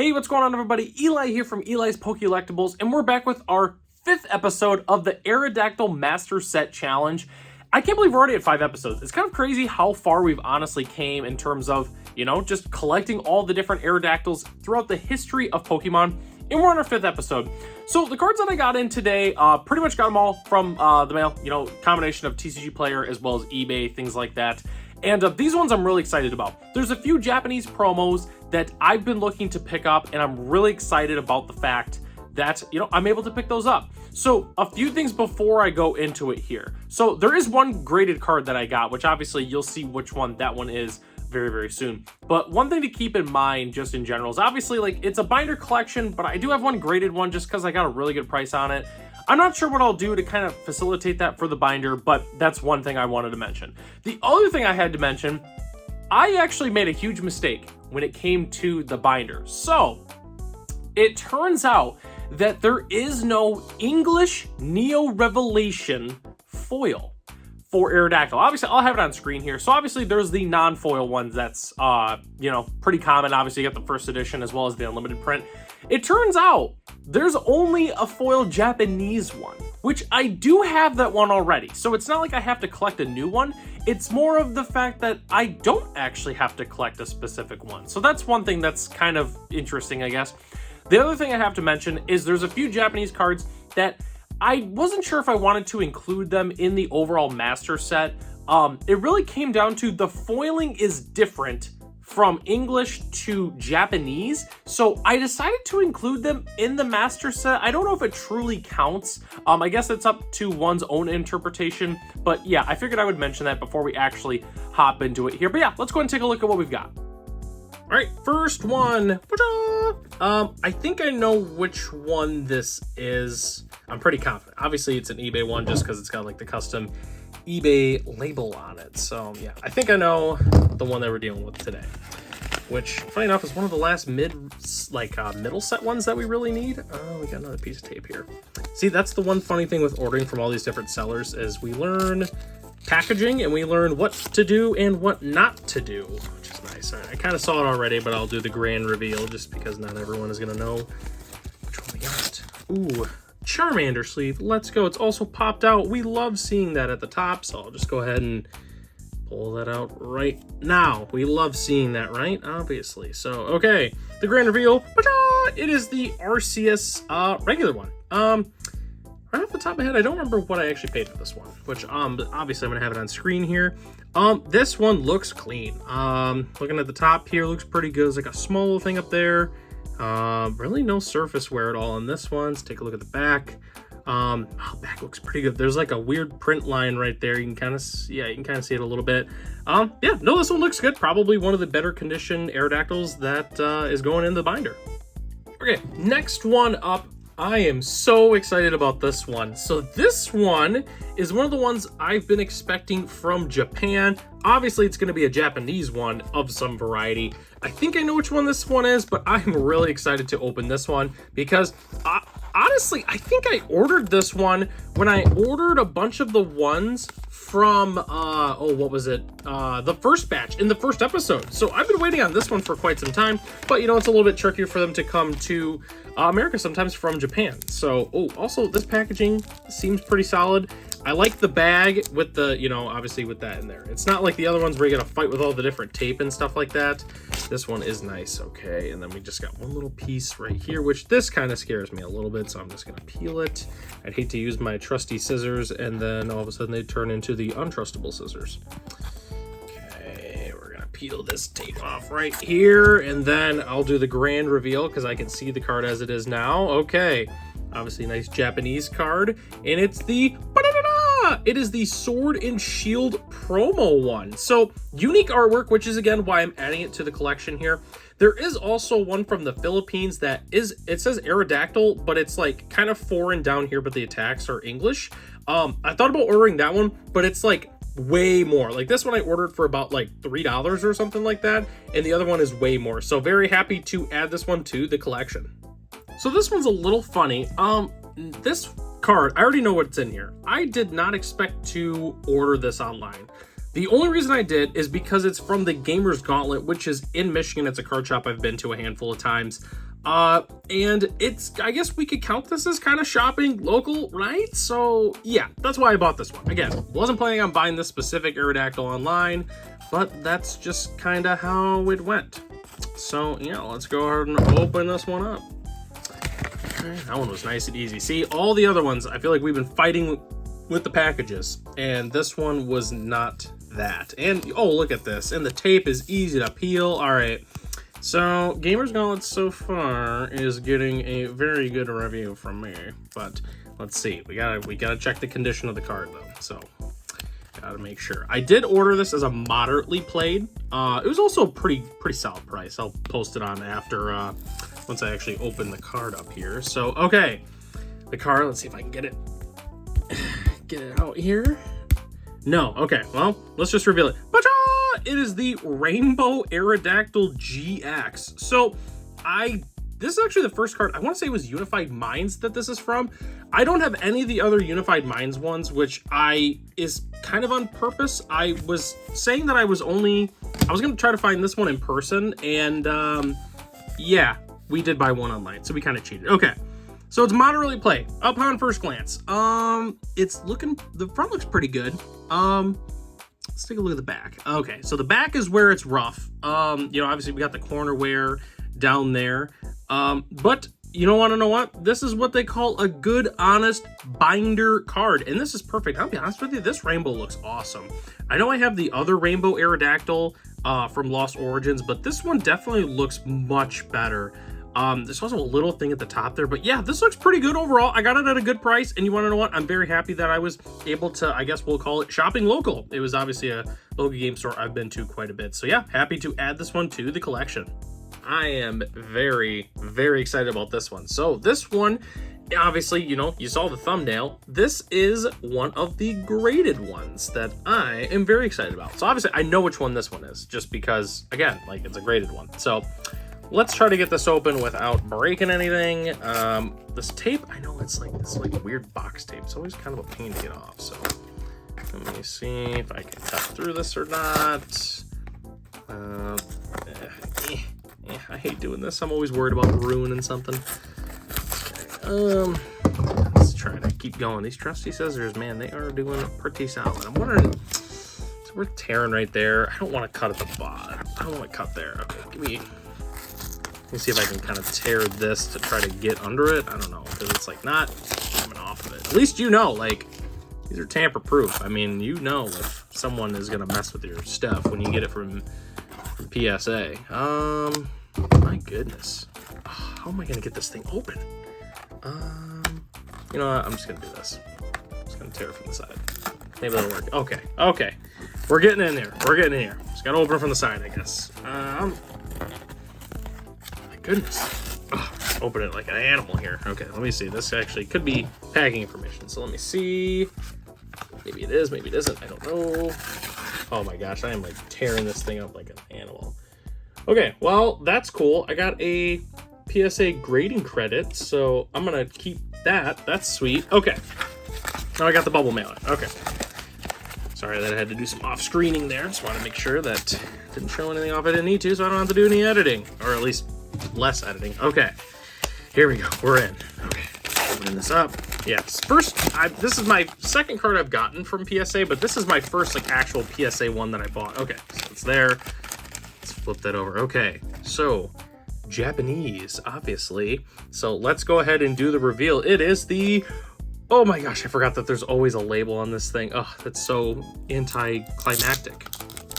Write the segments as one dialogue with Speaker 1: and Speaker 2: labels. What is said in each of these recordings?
Speaker 1: Hey, what's going on, everybody? Eli here from Eli's Pokelectables, and we're back with our 5th episode of the Aerodactyl Master Set Challenge. I can't believe we're already at 5 episodes. It's kind of crazy how far we've honestly came in terms of, just collecting all the different Aerodactyls throughout the history of Pokemon, and we're on our 5th episode. So the cards that I got in today, pretty much got them all from the mail, combination of TCG Player as well as eBay, things like that. And these ones I'm really excited about. There's a few Japanese promos that I've been looking to pick up, and I'm really excited about the fact that, I'm able to pick those up. So a few things before I go into it here. So there is one graded card that I got, which obviously you'll see which one that one is very, very soon. But one thing to keep in mind just in general is obviously it's a binder collection, but I do have one graded one just because I got a really good price on it. I'm not sure what I'll do to kind of facilitate that for the binder, but that's one thing I wanted to mention. The other thing I had to mention, I actually made a huge mistake when it came to the binder. So it turns out that there is no English Neo Revelation foil for Aerodactyl. Obviously, I'll have it on screen here. So obviously there's the non-foil ones that's, pretty common. Obviously you got the first edition as well as the unlimited print. It turns out there's only a foil Japanese one, which I do have that one already. So it's not like I have to collect a new one. It's more of the fact that I don't actually have to collect a specific one. So that's one thing that's kind of interesting, I guess. The other thing I have to mention is there's a few Japanese cards that I wasn't sure if I wanted to include them in the overall master set. It really came down to the foiling is different from English to Japanese, so I decided to include them in the master set. I don't know if it truly counts. I guess it's up to one's own interpretation, but yeah, I figured I would mention that before we actually hop into it here. But yeah, let's go ahead and take a look at what we've got. All right, first one. I think I know which one this is. I'm pretty confident. Obviously, it's an eBay one just because it's got the custom eBay label on it. So yeah, I think I know the one that we're dealing with today, which funny enough is one of the last middle set ones that we really need. We got another piece of tape here. See, that's the one funny thing with ordering from all these different sellers is we learn packaging and we learn what to do and what not to do, which is nice. I kind of saw it already, but I'll do the grand reveal just because not everyone is gonna know which one we got. Ooh, Charmander sleeve, let's go. It's also popped out. We love seeing that at the top, so I'll just go ahead and pull that out right now. We love seeing that, right? Obviously. So, okay, the grand reveal. It is the Arceus regular one. Right off the top of my head, I don't remember what I actually paid for this one, which but obviously I'm gonna have it on screen here. This one looks clean. Looking at the top here, looks pretty good. There's a small little thing up there. Really no surface wear at all on this one. Let's take a look at the back. Back looks pretty good. There's a weird print line right there. You can kind of see it a little bit. Yeah, no, this one looks good. Probably one of the better conditioned Aerodactyls that is going in the binder. Okay, next one up. I am so excited about this one. So this one is one of the ones I've been expecting from Japan. Obviously, it's going to be a Japanese one of some variety. I think I know which one this one is, but I'm really excited to open this one because honestly, I think I ordered this one when I ordered a bunch of the ones from, what was it? The first batch in the first episode. So I've been waiting on this one for quite some time, but it's a little bit trickier for them to come to America sometimes from Japan. So, also this packaging seems pretty solid. I like the bag with the, obviously with that in there. It's not like the other ones where you gotta fight with all the different tape and stuff like that. This one is nice, okay. And then we just got one little piece right here, which this kind of scares me a little bit, so I'm just gonna peel it. I'd hate to use my trusty scissors and then all of a sudden they turn into the untrustable scissors. Okay, we're gonna peel this tape off right here, and then I'll do the grand reveal because I can see the card as it is now. Okay, obviously nice Japanese card, and it's the it is the Sword and Shield promo one. So unique artwork, which is again why I'm adding it to the collection here. There is also one from the Philippines that it says Aerodactyl, but it's kind of foreign down here, but the attacks are English. I thought about ordering that one, but it's way more. This one I ordered for about $3 or something like that, and the other one is way more. So very happy to add this one to the collection. So this one's a little funny. This card, I already know what's in here. I did not expect to order this online. The only reason I did is because it's from the Gamers Gauntlet, which is in Michigan. It's a card shop I've been to a handful of times. And it's, I guess we could count this as kind of shopping local, right? So yeah, that's why I bought this one. Again, wasn't planning on buying this specific Aerodactyl online, but that's just kind of how it went. So yeah, let's go ahead and open this one up. Okay, that one was nice and easy. See, all the other ones, I feel like we've been fighting with the packages, and this one was not that. And oh, look at this, and the tape is easy to peel. All right, so Gamer's Gauntlet so far is getting a very good review from me, but let's see, we gotta check the condition of the card though, so gotta make sure. I did order this as a moderately played. It was also a pretty solid price. I'll post it on after once I actually open the card up here. So okay, the card, let's see if I can get it out here. No, okay, well, let's just reveal it. It is the Rainbow Aerodactyl GX. So this is actually the first card, I want to say it was Unified Minds that this is from. I don't have any of the other Unified Minds ones, which is kind of on purpose. I was saying that I was going to try to find this one in person, and yeah, we did buy one online, so we kind of cheated. Okay, so it's moderately played upon first glance. The front looks pretty good. Let's take a look at the back. Okay, so the back is where it's rough. Obviously we got the corner wear down there. But you want to know what? This is what they call a good, honest binder card. And this is perfect. I'll be honest with you, this rainbow looks awesome. I know I have the other Rainbow Aerodactyl from Lost Origins, but this one definitely looks much better. There's also a little thing at the top there, but yeah, this looks pretty good overall. I got it at a good price, and you want to know what? I'm very happy that I was able to, I guess we'll call it shopping local. It was obviously a local game store I've been to quite a bit. So yeah, happy to add this one to the collection. I am very excited about this one. So this one, obviously, you saw the thumbnail. This is one of the graded ones that I am very excited about. So obviously I know which one this one is, just because, again, like, it's a graded one. So let's try to get this open without breaking anything. This tape, I know it's like this weird box tape. It's always kind of a pain to get off. So let me see if I can cut through this or not. I hate doing this. I'm always worried about ruining something. Okay, let's try to keep going. These trusty scissors, man, they are doing pretty solid. I'm wondering, so we're tearing right there. I don't want to cut at the bottom. I don't want to cut there. Okay, let me see if I can kind of tear this to try to get under it. I don't know, because it's like not coming off of it. At least like, these are tamper proof. I mean, if someone is gonna mess with your stuff when you get it from PSA. My goodness, how am I gonna get this thing open? You know what? I'm just gonna do this. I'm just gonna tear it from the side. Maybe that'll work. Okay, we're getting in there. Just gotta open it from the side, I guess. My goodness. Open it like an animal here. Okay, let me see. This actually could be packing information. So let me see. Maybe it is, maybe it isn't. I don't know. Oh my gosh, I am like tearing this thing up like an animal. Okay, well, that's cool. I got a PSA grading credit, so I'm gonna keep that. That's sweet. Okay, now I got the bubble mailer. Okay. Sorry that I had to do some off-screening there. Just want to make sure that didn't show anything off I didn't need to, so I don't have to do any editing, or at least less editing. Okay, here we go. We're in. Okay, opening this up. Yes, this is my second card I've gotten from PSA, but this is my first actual PSA one that I bought. Okay, so it's there. Let's flip that over. Okay, so Japanese, obviously. So let's go ahead and do the reveal. It is the, oh my gosh, I forgot that there's always a label on this thing. Oh, that's so anticlimactic.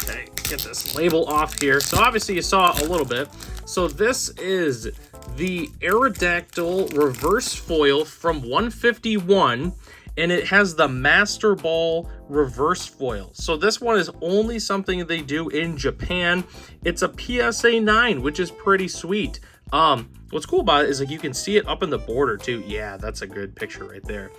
Speaker 1: Okay, get this label off here. So obviously you saw a little bit. So this is the Aerodactyl reverse foil from 151, and it has the Master Ball reverse foil. So this one is only something they do in Japan. It's a PSA 9, which is pretty sweet. What's cool about it is you can see it up in the border too. Yeah, that's a good picture right there.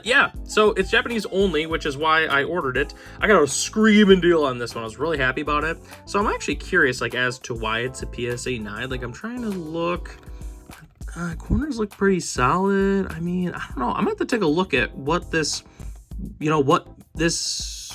Speaker 1: Yeah, so it's Japanese only, which is why I ordered it. I got a screaming deal on this one. I was really happy about it. So I'm actually curious, as to why it's a PSA 9. I'm trying to look. Corners look pretty solid. I mean, I don't know. I'm gonna have to take a look at what this,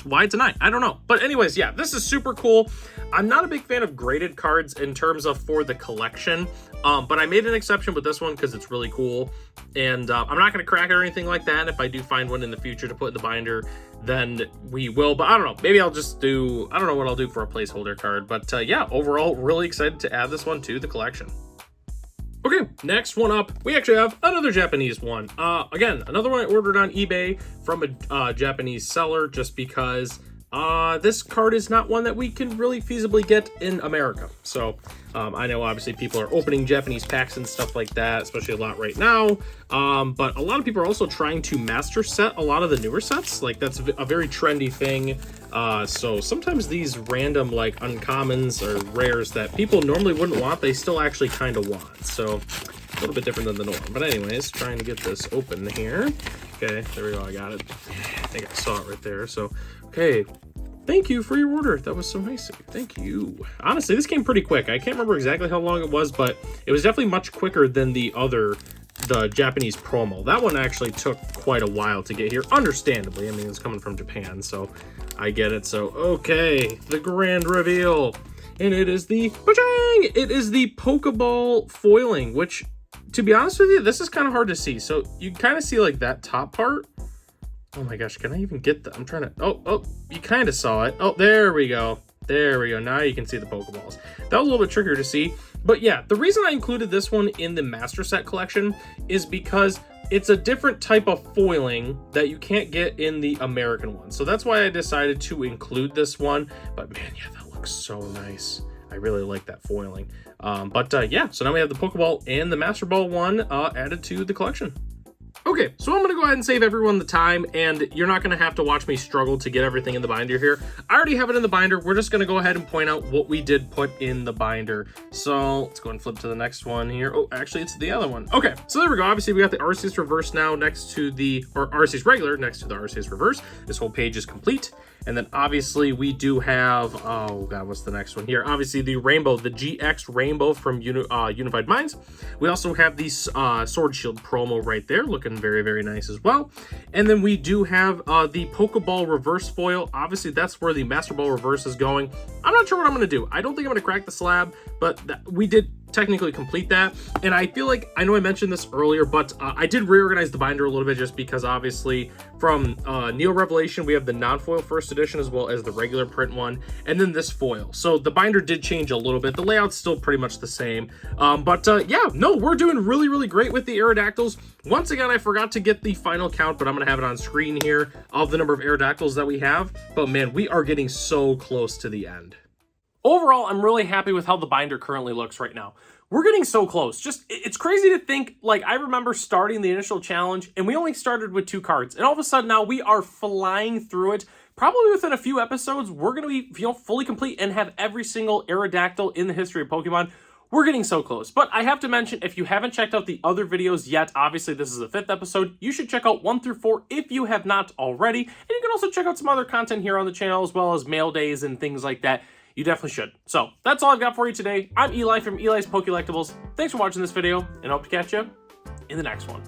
Speaker 1: why tonight? I don't know. But anyways, yeah, this is super cool. I'm not a big fan of graded cards in terms of for the collection, but I made an exception with this one because it's really cool. And I'm not going to crack it or anything like that. If I do find one in the future to put in the binder, then we will. But I don't know. Maybe I'll just do, I don't know what I'll do for a placeholder card. But yeah, overall, really excited to add this one to the collection. Okay, next one up, we actually have another Japanese one. Again, another one I ordered on eBay from a Japanese seller just because this card is not one that we can really feasibly get in America. So I know obviously people are opening Japanese packs and stuff like that, especially a lot right now. But a lot of people are also trying to master set a lot of the newer sets. Like that's a very trendy thing. So sometimes these random like uncommons or rares that people normally wouldn't want, they still actually kind of want. So a little bit different than the norm. But anyways, trying to get this open here. Okay, there we go. I got it. I think I saw it right there. So, okay. Thank you for your order. That was so nice of you. Thank you. Honestly, this came pretty quick. I can't remember exactly how long it was, but it was definitely much quicker than the Japanese promo. That one actually took quite a while to get here, understandably. I mean, it's coming from Japan, so I get it. So, okay, the grand reveal. And it is the, ba-chang! It is the Pokeball foiling, which, to be honest with you, this is kind of hard to see. So you kind of see like that top part. Oh my gosh, can I even get that? I'm trying to, oh, you kind of saw it. Oh, there we go. There we go. Now you can see the Pokeballs. That was a little bit trickier to see. But yeah, the reason I included this one in the Master Set collection is because it's a different type of foiling that you can't get in the American one. So that's why I decided to include this one. But man, yeah, that looks so nice. I really like that foiling. Yeah, so now we have the Pokeball and the Master Ball one added to the collection. Okay, so I'm going to go ahead and save everyone the time, and you're not going to have to watch me struggle to get everything in the binder here. I already have it in the binder. We're just going to go ahead and point out what we did put in the binder. So let's go and flip to the next one here. Oh, actually, it's the other one. Okay, so there we go. Obviously, we got the Arceus Reverse now next to the, or Arceus Regular next to the Arceus Reverse. This whole page is complete. And then obviously we do have, oh god, what's the next one here? Obviously the Rainbow, the GX Rainbow from Unified Minds. We also have the Sword Shield promo right there, looking very, very nice as well. And then we do have the Pokeball Reverse Foil. Obviously that's where the Master Ball Reverse is going. I'm not sure what I'm going to do. I don't think I'm going to crack the slab, but we did technically complete that. And I feel like, I know I mentioned this earlier, but I did reorganize the binder a little bit just because obviously from Neo Revelation, we have the non-foil first edition as well as the regular print one, and then this foil. So the binder did change a little bit. The layout's still pretty much the same. Yeah, no, we're doing really, really great with the Aerodactyls. Once again, I forgot to get the final count, but I'm going to have it on screen here of the number of Aerodactyls that we have. But man, we are getting so close to the end. Overall, I'm really happy with how the binder currently looks right now. We're getting so close. Just, it's crazy to think, like, I remember starting the initial challenge, and we only started with 2 cards. And all of a sudden now we are flying through it. Probably within a few episodes, we're going to be, fully complete and have every single Aerodactyl in the history of Pokemon. We're getting so close. But I have to mention, if you haven't checked out the other videos yet, obviously this is the 5th episode, you should check out 1 through 4 if you have not already. And you can also check out some other content here on the channel, as well as mail days and things like that. You definitely should. So that's all I've got for you today. I'm Eli from Eli's Pokelectables. Thanks for watching this video, and I hope to catch you in the next one.